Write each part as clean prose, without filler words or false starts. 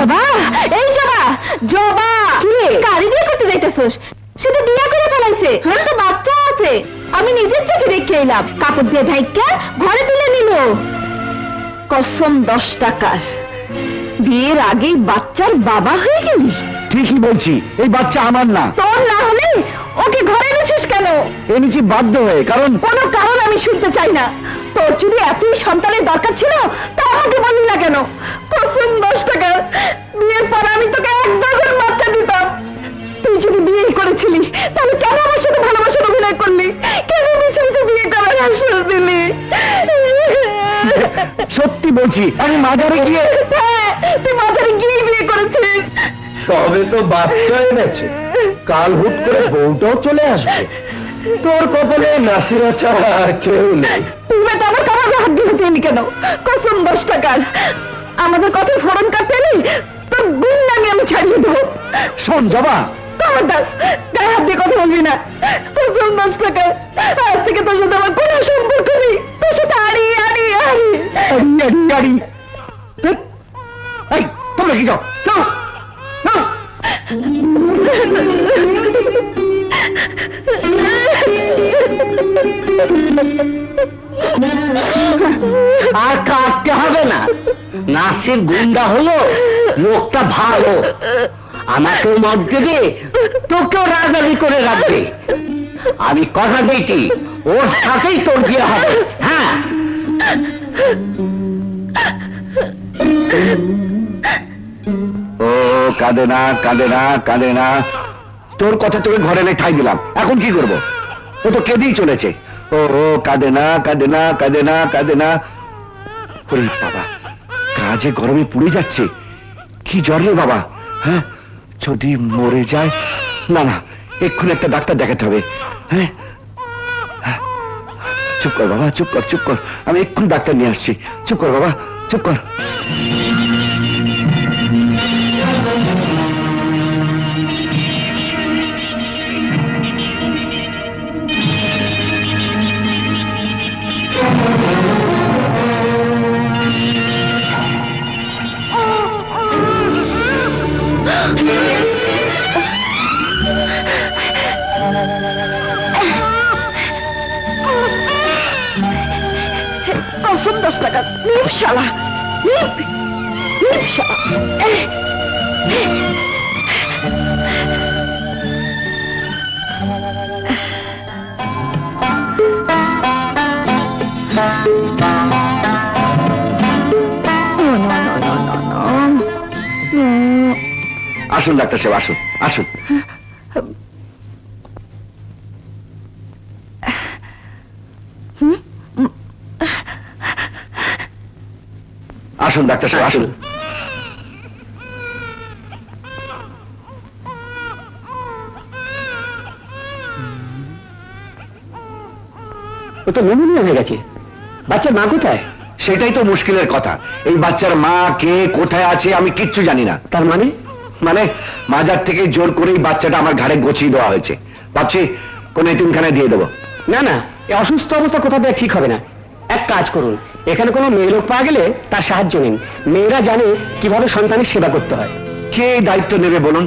জবা, এই জবা, জবা কি রে, কারি বিয়ে করতে যাইতেছস? সে তো বিয়ে করে ফেলাইছে, হ্যাঁ তো বাচ্চা আছে। আমি নিজের চোখে দেখে এলাম, কাপড় দিয়ে ঢাইকা ঘরে তুলে নিল। কসম 10 টাকার, বিয়ের আগেই বাচ্চার বাবা হয়ে গেলি। ঠিকই বলছি, এই বাচ্চা আমার না। তোর না হলে ওকে ঘরে এনেছিস কেন? এনেছি বাধ্য হয়ে, কারণ কোনো কারণ আমি শুনতে চাই না। তোর যদি এতই সন্তানের দরকার ছিল তা আমাকে বললি না কেন? কসম 10 টাকা, বিয়ের পর আমি তোকে 1 ডজন বাচ্চা দিতাম। তুই যদি বিয়ে করেছিলি তাহলে কেন আমার সাথে ভালোবাসার অভিনয় করলি? কেন মিছে মিছে বিয়ে করার আশ্বাস দিলি? সত্যি বলছি, আমি মাজারে গিয়ে। হ্যাঁ, তুই মাঝারে গিয়ে বিয়ে করেছিস। তবে তো বাচ্চা এনেছে, কাল হুট করে বউটাও চলে আসবে। তোর কপালে নাসিরা ছাড়া আর কেউ নেই। তুই তো আমার কামাকে হাত দিতে চাইলি কেন? কসম 10 টাকার, আমাদের কথায় ফোরন কাটতে এলি তোর গুন্ডামি আমি ছাড়িয়ে দেবো। শোন জবা, খবরদার গায়ে হাত দিয়ে কথা বলবি না। কসম 10 টাকার, আজ থেকে তোর সাথে আমার কোনো সম্পর্ক নেই। তোর সাথে আড়ি আড়ি আড়ি আড়ি আড়ি আড়ি। এই তোমরা কি যাও, যাও যাও। আর কাটতে হবে না, নাসির গুন্ডা হলো, লোকটা ভালো, আমাকেও মত দেবে, তোকেও রাজারি করে রাখবে। আমি কথা দিয়েছি, ওর সাথেই তোর বিয়ে হবে। হ্যাঁ, ও কাঁদে না কাঁদে না কাঁদে না, তোর কথা তোকে ঘরে এনে ঠাই দিলাম, এখন কি করব? ও তো কেঁদেই চলেছে। ও কাঁদে না কাঁদে না কাঁদে না কাঁদে না। ওরে বাবা, কাজে গরমে পুড়ে যাচ্ছে, কি জ্বর রে বাবা। হ্যাঁ, যদি মরে যায়, না না, এক্ষুনি একটা ডাক্তার দেখাতে হবে। হ্যাঁ, চুপ কর বাবা, চুপ কর চুপ কর, আমি এক্ষুনি ডাক্তার নিয়ে আসছি। চুপ কর বাবা, চুপ কর। কসম 10 টাকা, নিপ শালা, নিপ নিপ শালা। আসুন ডাক্তার সাহেব, আসুন আসুন। আসুন ডাক্তার সাহেব, আসুন। ও তো নিউমোনিয়া হয়ে গেছে, বাচ্চার মা কোথায়? সেটাই তো মুশকিলের কথা, এই বাচ্চার মা কে কোথায় আছে আমি কিচ্ছু জানি না। তার মানে? মানে মাজার থেকে জোর করেই বাচ্চাটা আমার ঘাড়ে গছিয়ে দেওয়া হয়েছে, ভাবছি কোন এতিমখানায় দিয়ে দেবো। না না, এই অসুস্থ অবস্থা কোথা থেকে ঠিক হবে না। এক কাজ করুন, এখানে কোনো মেয়ে লোক পাওয়া গেলে তার সাহায্য নিন, মেয়েরা জানে কিভাবে সন্তানের সেবা করতে হয়। কে এই দায়িত্ব নেবে বলুন?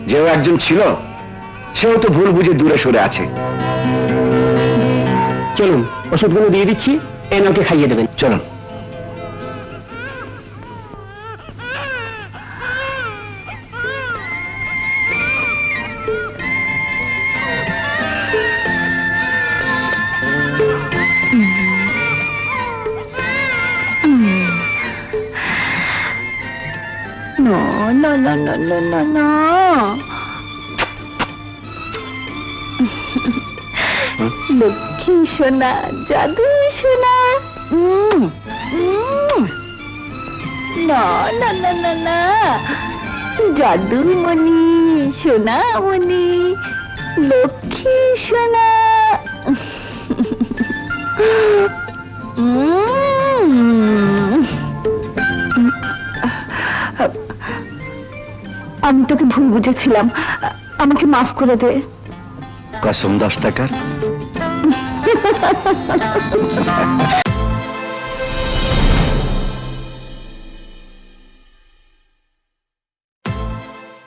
যেও একজন ছিল, সেও তো ভুল বুঝে দূরে সরে আছে। চলুন, ওষুধগুলো দিয়ে দিচ্ছি, এনে ওকে খাইয়ে দেবেন। চলুন। No, no, no, no, no, no, no. Lakshmi সোনা, জাদু সোনা। না না না না না, জাদু মণি, সোনা মণি, লক্ষ্মী সোনা। আমি তোকে ভুল বুঝেছিলাম, আমাকে মাফ করে দে। কসম 10 টাকার।